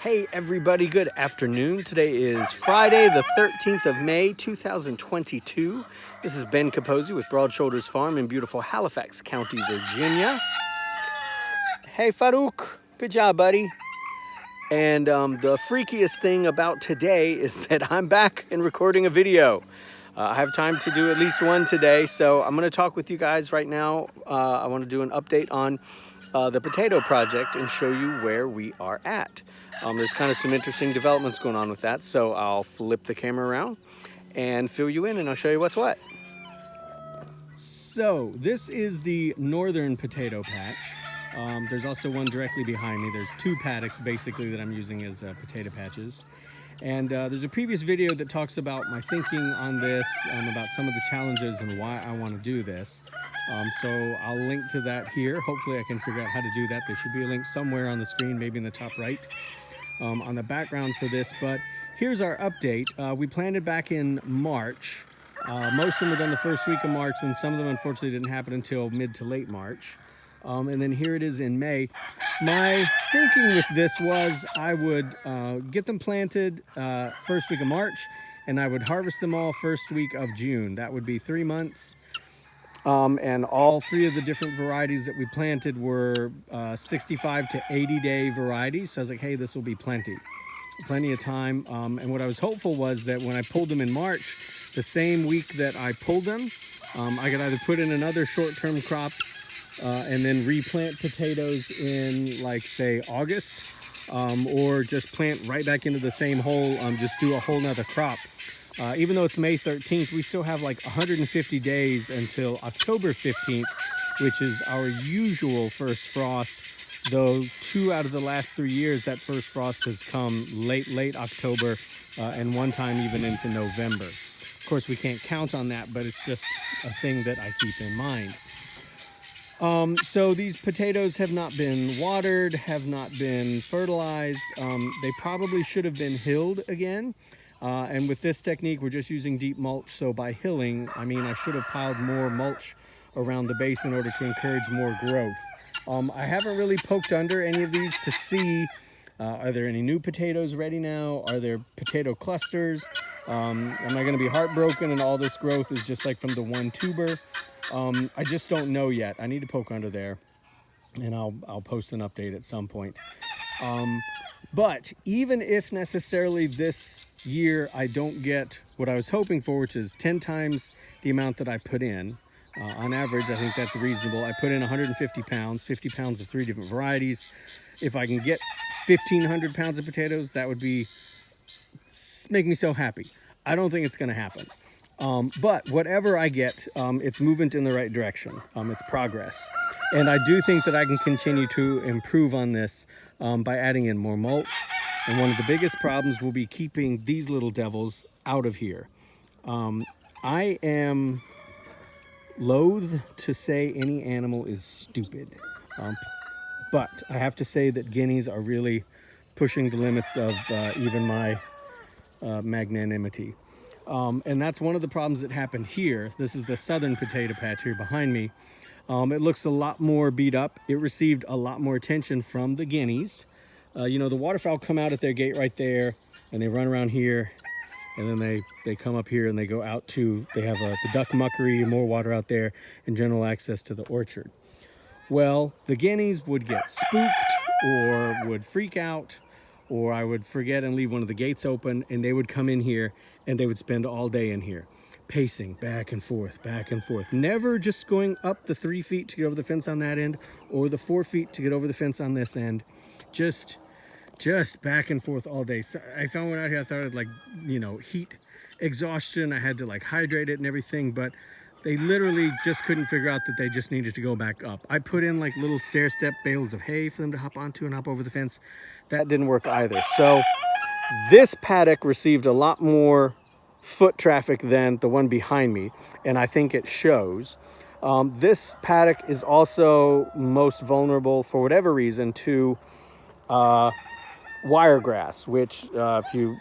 Hey everybody, good afternoon. Today is Friday the 13th of May 2022. This is Ben Capozzi with Broad Shoulders Farm in beautiful Halifax County, Virginia. Hey Farouk, good job buddy. And the freakiest thing about today is that I'm back and recording a video. I have time to do at least one today, so I'm going to talk with you guys right now. I want to do an update on the potato project and show you where we are at. There's kind of some interesting developments going on with that, so I'll flip the camera around and fill you in and I'll show you what's what. So this is the northern potato patch. There's also one directly behind me. There's two paddocks basically that I'm using as potato patches. And there's a previous video that talks about my thinking on this, about some of the challenges and why I want to do this. So I'll link to that here. Hopefully I can figure out how to do that. There should be a link somewhere on the screen, maybe in the top right, on the background for this. But here's our update. We planted back in March. Most of them were done the first week of March, and some of them unfortunately didn't happen until mid to late March. And then here it is in May. My thinking with this was I would get them planted first week of March, and I would harvest them all first week of June. That would be 3 months. And all three of the different varieties that we planted were 65 to 80 day varieties. So I was like, hey, this will be plenty of time. And what I was hopeful was that when I pulled them in March, the same week that I pulled them, I could either put in another short-term crop and then replant potatoes in, like, say, August, or just plant right back into the same hole, just do a whole nother crop. Even though it's May 13th, we still have like 150 days until October 15th, which is our usual first frost, though 2 out of the last 3 years that first frost has come late October, and one time even into November. Of course, we can't count on that, but it's just a thing that I keep in mind. So these potatoes have not been watered, have not been fertilized. They probably should have been hilled again. And with this technique, we're just using deep mulch. So by hilling, I mean I should have piled more mulch around the base in order to encourage more growth. I haven't really poked under any of these to see, are there any new potatoes ready now? Are there potato clusters? Am I going to be heartbroken and all this growth is just like from the one tuber? I just don't know yet. I need to poke under there, and I'll post an update at some point. But even if necessarily this year I don't get what I was hoping for, which is 10 times the amount that I put in, on average, I think that's reasonable. I put in 150 pounds, 50 pounds of 3 different varieties. If I can get 1,500 pounds of potatoes, that would make me so happy. I don't think it's going to happen. But whatever I get, it's movement in the right direction. It's progress. And I do think that I can continue to improve on this by adding in more mulch. And one of the biggest problems will be keeping these little devils out of here. I am loath to say any animal is stupid. But I have to say that guineas are really pushing the limits of even my magnanimity. And that's one of the problems that happened here. This is the southern potato patch here behind me. It looks a lot more beat up. It received a lot more attention from the guineas. You know, the waterfowl come out at their gate right there, and they run around here, and then they come up here and they go out to, they have the duck muckery and more water out there and general access to the orchard. Well, the guineas would get spooked or would freak out, or I would forget and leave one of the gates open, and they would come in here and they would spend all day in here, pacing back and forth, never just going up the 3 feet to get over the fence on that end or the 4 feet to get over the fence on this end, just back and forth all day. So I found one out here, I thought it like, you know, heat exhaustion. I had to like hydrate it and everything, but they literally just couldn't figure out that they just needed to go back up. I put in like little stair step bales of hay for them to hop onto and hop over the fence. That didn't work either. So this paddock received a lot more foot traffic than the one behind me, and I think it shows. This paddock is also most vulnerable for whatever reason to wiregrass, which if you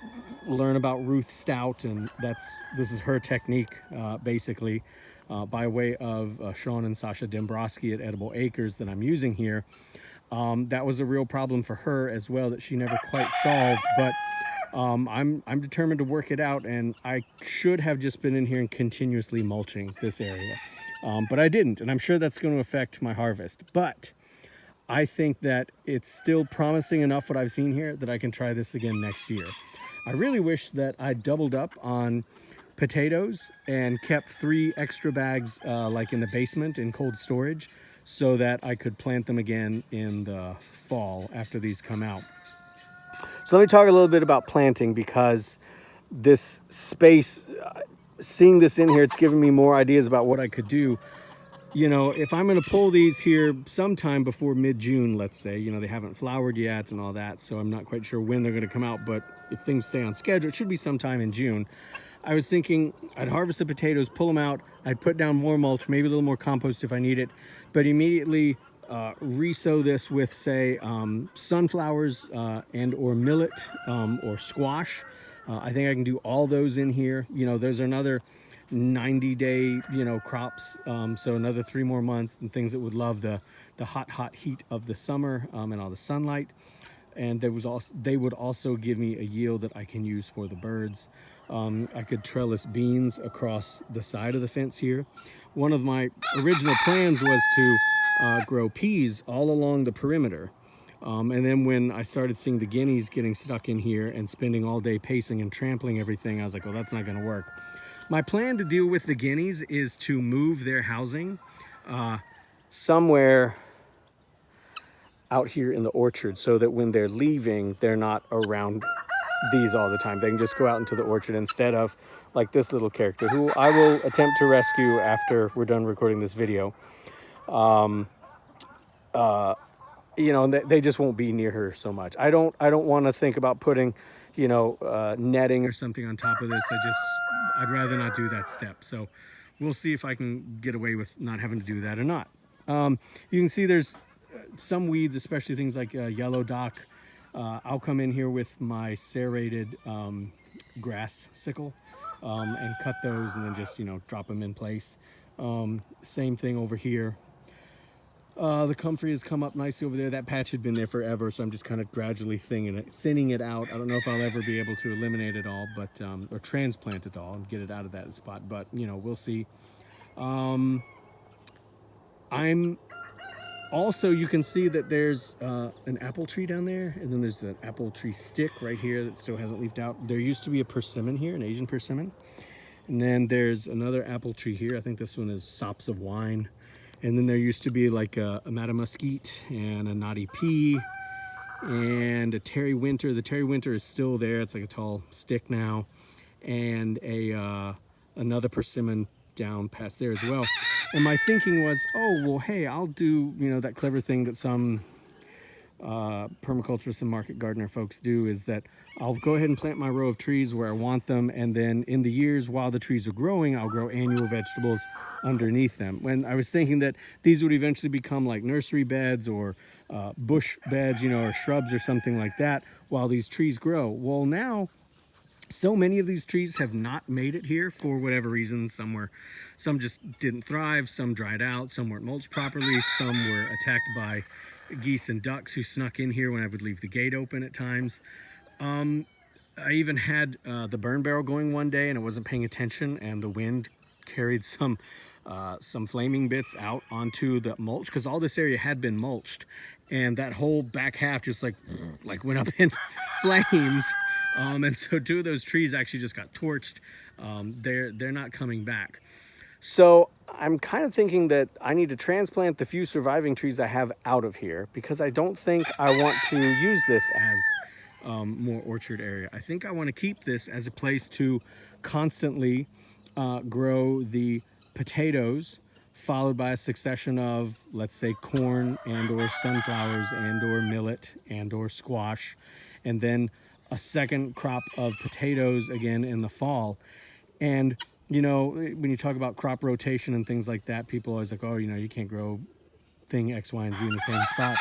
learn about Ruth Stout, and this is her technique basically, by way of Sean and Sasha Dembrowski at Edible Acres that I'm using here. That was a real problem for her as well that she never quite solved, but I'm determined to work it out, and I should have just been in here and continuously mulching this area. But I didn't, and I'm sure that's going to affect my harvest. But I think that it's still promising enough what I've seen here that I can try this again next year. I really wish that I doubled up on potatoes and kept 3 extra bags like in the basement in cold storage so that I could plant them again in the fall after these come out. So let me talk a little bit about planting, because this space, seeing this in here, it's giving me more ideas about what I could do. You know, if I'm going to pull these here sometime before mid-June, let's say, you know, they haven't flowered yet and all that, so I'm not quite sure when they're going to come out, but if things stay on schedule, it should be sometime in June. I was thinking I'd harvest the potatoes, pull them out, I'd put down more mulch, maybe a little more compost if I need it, but immediately re-sow this with, say, sunflowers and or millet or squash. I think I can do all those in here. You know, there's another 90-day, you know, crops, so another 3 more months, and things that would love the hot heat of the summer and all the sunlight. And they would also give me a yield that I can use for the birds. I could trellis beans across the side of the fence here. One of my original plans was to grow peas all along the perimeter. And then when I started seeing the guineas getting stuck in here and spending all day pacing and trampling everything, I was like, oh, that's not going to work. My plan to deal with the guineas is to move their housing somewhere out here in the orchard so that when they're leaving, they're not around these all the time. They can just go out into the orchard instead of like this little character, who I will attempt to rescue after we're done recording this video. You know, they just won't be near her so much. I don't want to think about putting, you know, netting or something on top of this. I'd rather not do that step. So we'll see if I can get away with not having to do that or not. You can see there's some weeds, especially things like yellow dock. I'll come in here with my serrated grass sickle and cut those and then just, you know, drop them in place. Same thing over here. The comfrey has come up nicely over there. That patch had been there forever, so I'm just kind of gradually thinning it out. I don't know if I'll ever be able to eliminate it all, but or transplant it all and get it out of that spot. But you know, we'll see. I'm also, you can see that there's an apple tree down there, and then there's an apple tree stick right here that still hasn't leafed out. There used to be a persimmon here, an Asian persimmon, and then there's another apple tree here. I think this one is sops of wine. And then there used to be like a matamuskeet and a knotty pea and a Terry Winter. The Terry Winter is still there. It's like a tall stick now. And another persimmon down past there as well. And my thinking was, oh, well, hey, I'll do, you know, that clever thing that some permaculturists and market gardener folks do, is that I'll go ahead and plant my row of trees where I want them, and then in the years while the trees are growing, I'll grow annual vegetables underneath them. When I was thinking that these would eventually become like nursery beds or bush beds, you know, or shrubs or something like that while these trees grow. Well, now so many of these trees have not made it here for whatever reason. Some just didn't thrive, some dried out, some weren't mulched properly, some were attacked by geese and ducks who snuck in here when I would leave the gate open at times. I even had the burn barrel going one day, and I wasn't paying attention, and the wind carried some flaming bits out onto the mulch, because all this area had been mulched, and that whole back half just like went up in flames. And so 2 of those trees actually just got torched. They're not coming back. So I'm kind of thinking that I need to transplant the few surviving trees I have out of here, because I don't think I want to use this as more orchard area. I think I want to keep this as a place to constantly grow the potatoes, followed by a succession of, let's say, corn and or sunflowers and or millet and or squash, and then a second crop of potatoes again in the fall. And you know, when you talk about crop rotation and things like that, people are always like, oh, you know, you can't grow thing X, Y, and Z in the same spot.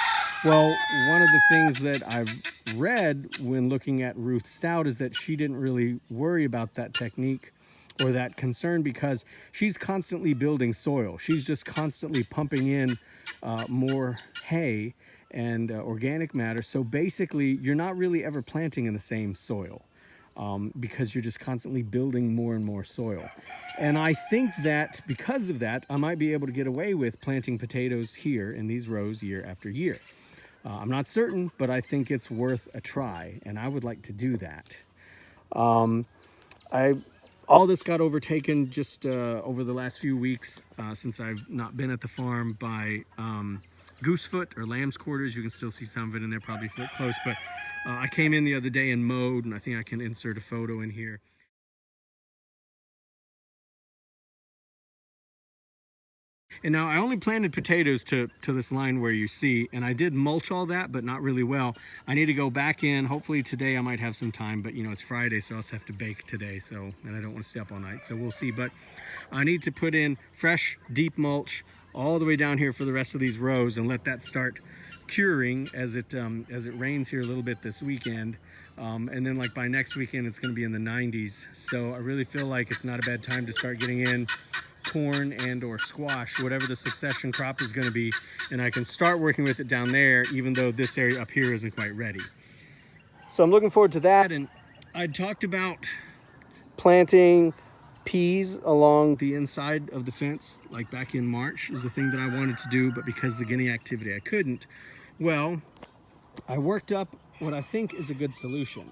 Well, one of the things that I've read when looking at Ruth Stout is that she didn't really worry about that technique or that concern, because she's constantly building soil. She's just constantly pumping in more hay and organic matter. So basically, you're not really ever planting in the same soil. Because you're just constantly building more and more soil. And I think that because of that, I might be able to get away with planting potatoes here in these rows year after year. I'm not certain, but I think it's worth a try, and I would like to do that. All this got overtaken just over the last few weeks since I've not been at the farm by goosefoot or lamb's quarters. You can still see some of it in there, probably a bit close, but I came in the other day and mowed, and I think I can insert a photo in here. And now I only planted potatoes to this line where you see, and I did mulch all that, but not really well. I need to go back in. Hopefully today I might have some time, but you know, it's Friday, so I also have to bake today, and I don't want to stay up all night, so we'll see. But I need to put in fresh, deep mulch all the way down here for the rest of these rows and let that start curing as it rains here a little bit this weekend. And then like by next weekend, it's gonna be in the 90s. So I really feel like it's not a bad time to start getting in corn and or squash, whatever the succession crop is going to be, and I can start working with it down there, even though this area up here isn't quite ready. So I'm looking forward to that. And I talked about planting peas along the inside of the fence, like back in March is the thing that I wanted to do, but because of the guinea activity I couldn't. Well, I worked up what I think is a good solution.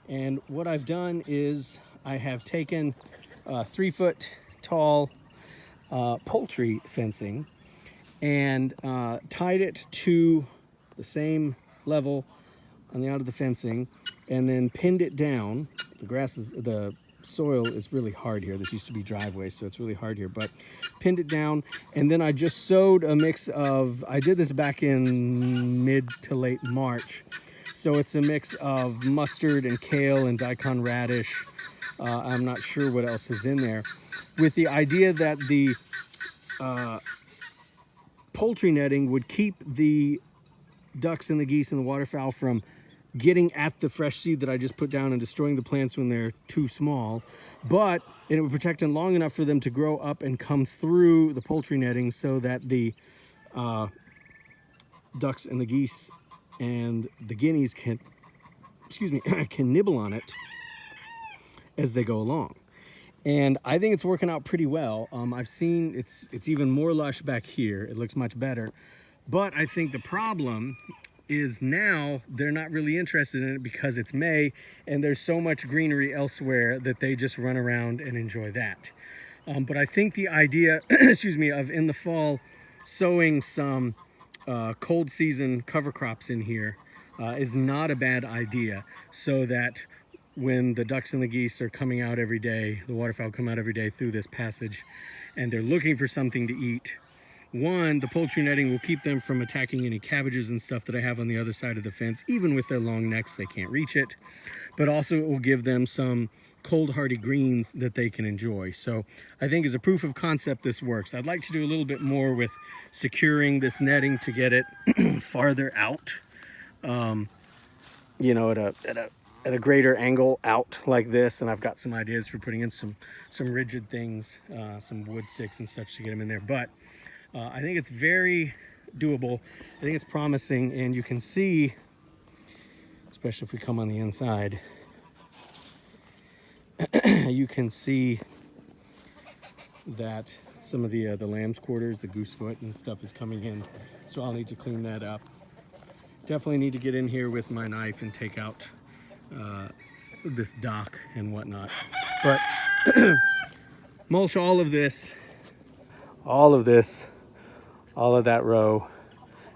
And what I've done is I have taken 3-foot tall poultry fencing and tied it to the same level on the out of the fencing, and then pinned it down. The soil is really hard here. This used to be driveway, so it's really hard here, but pinned it down. And then I just sowed a mix of, I did this back in mid to late March, so it's a mix of mustard and kale and daikon radish. I'm not sure what else is in there, with the idea that the poultry netting would keep the ducks and the geese and the waterfowl from getting at the fresh seed that I just put down and destroying the plants when they're too small, but it would protect them long enough for them to grow up and come through the poultry netting so that the ducks and the geese and the guineas can, can nibble on it as they go along. And I think it's working out pretty well. I've seen it's even more lush back here. It looks much better. But I think the problem is now they're not really interested in it because it's May and there's so much greenery elsewhere that they just run around and enjoy that. But I think the idea, of in the fall sowing some cold season cover crops in here is not a bad idea, so that when the ducks and the geese are coming out every day, the waterfowl come out every day through this passage, and they're looking for something to eat. One, the poultry netting will keep them from attacking any cabbages and stuff that I have on the other side of the fence. Even with their long necks, they can't reach it. But also it will give them some cold hardy greens that they can enjoy. So I think as a proof of concept, this works. I'd like to do a little bit more with securing this netting to get it farther out, you know, at a greater angle out like this. And I've got some ideas for putting in some rigid things, some wood sticks and such to get them in there. But I think it's very doable. I think it's promising, and you can see, especially if we come on the inside, you can see that some of the lamb's quarters, the goosefoot and stuff is coming in. So I'll need to clean that up. Definitely need to get in here with my knife and take out this dock and whatnot. But mulch all of this, all of that row,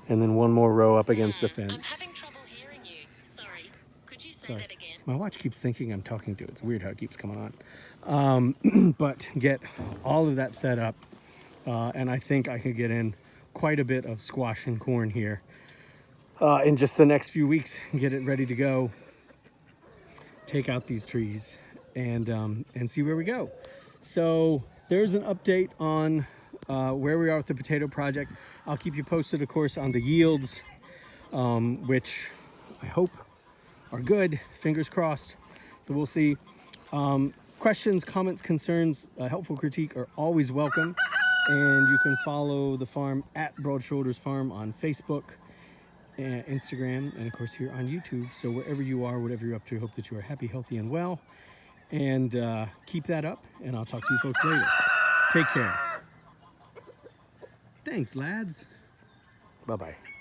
and then one more row up against the fence. I'm having trouble hearing you. Sorry. Could you say that again? My watch keeps thinking I'm talking to it. It's weird how it keeps coming on. But get all of that set up, and I think I could get in quite a bit of squash and corn here in just the next few weeks and get it ready to go. Take out these trees and see where we go. So there's an update on where we are with the potato project. I'll keep you posted, of course, on the yields, which I hope are good, fingers crossed. So we'll see. Questions, comments, concerns, helpful critique are always welcome. And you can follow the farm at Broad Shoulders Farm on Facebook Instagram, and of course here on YouTube. So wherever you are, whatever you're up to, I hope that you are happy, healthy, and well. And keep that up, and I'll talk to you folks later. Take care. Thanks, lads. Bye-bye.